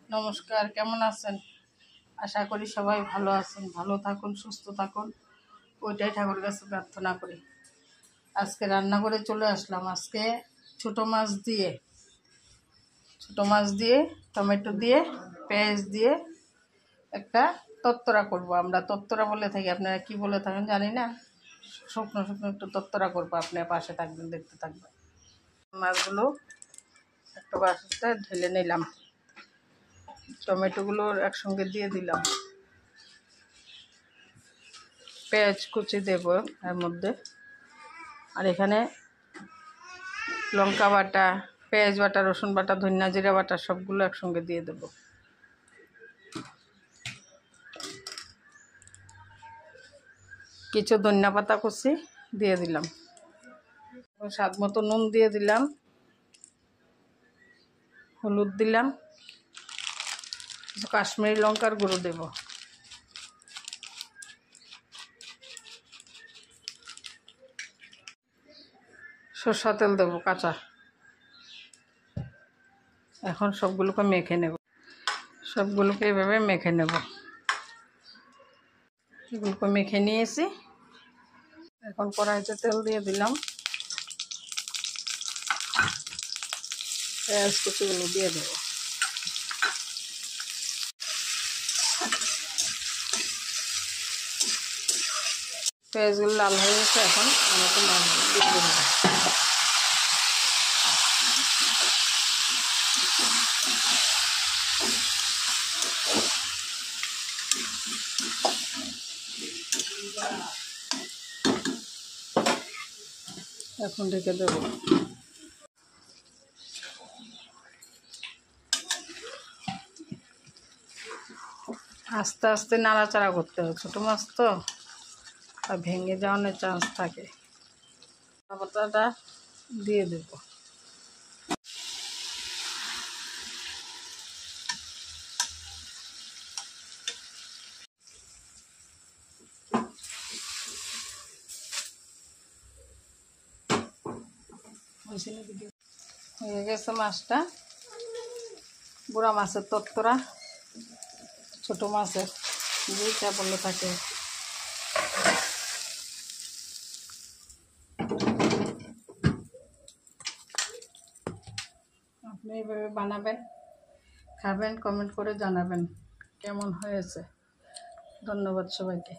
নমস্কার, কেমন আছেন? আশা করি সবাই ভালো আছেন। ভালো থাকুন, সুস্থ থাকুন, ওইটাই ঠাকুরের কাছে প্রার্থনা করি। আজকে রান্না করে চলে আসলাম। আজকে ছোটো মাছ দিয়ে টমেটো দিয়ে পেঁয়াজ দিয়ে একটা তত্তরা করব। আমরা তত্তরা বলে থাকি, আপনারা কি বলে থাকেন জানি না। শুকনো শুকনো একটু তত্তরা করবো, আপনার পাশে থাকবেন, দেখতে থাকবেন। মাছগুলো একটা বাটিতে ঢেলে নিলাম, টমেটোগুলো একসঙ্গে দিয়ে দিলাম, পেঁয়াজ কুচি দেব এর মধ্যে, আর এখানে লঙ্কা বাটা, পেঁয়াজ বাটা, রসুন বাটা, ধনিয়া জিরা বাটা সবগুলো একসঙ্গে দিয়ে দেব। কিছু ধনিয়া পাতা কুচি দিয়ে দিলাম, স্বাদ মতো নুন দিয়ে দিলাম, হলুদ দিলাম, কিছু কাশ্মীরি লঙ্কার গুঁড়ো দেব, সরষা তেল দেবো কাঁচা। এখন সবগুলোকে মেখে নেব, সবগুলোকে এভাবে মেখে নেব। এগুলোকে মেখে নিয়েছি। এখন কড়াইতে তেল দিয়ে দিলাম, পেঁয়াজ কুচিগুলো দিয়ে দেবো। পেঁয়াজগুলো লাল হয়ে গেছে, এখন আমাকে মাছগুলো দিয়ে দেবো। এখন ঢেকে দেবো। আস্তে আস্তে নাড়াচাড়া করতে হবে, ছোটো মাছ তো আর ভেঙে যাওয়ার চান্স থাকে। পাতাটা দিয়ে দেব, হয়ে গেছে মাছটা। বুড়া মাছের তত্তরা, ছোটো মাছের যেটা বলে থাকে। আপনি এইভাবে বানাবেন, খাবেন, কমেন্ট করে জানাবেন কেমন হয়েছে। ধন্যবাদ সবাইকে।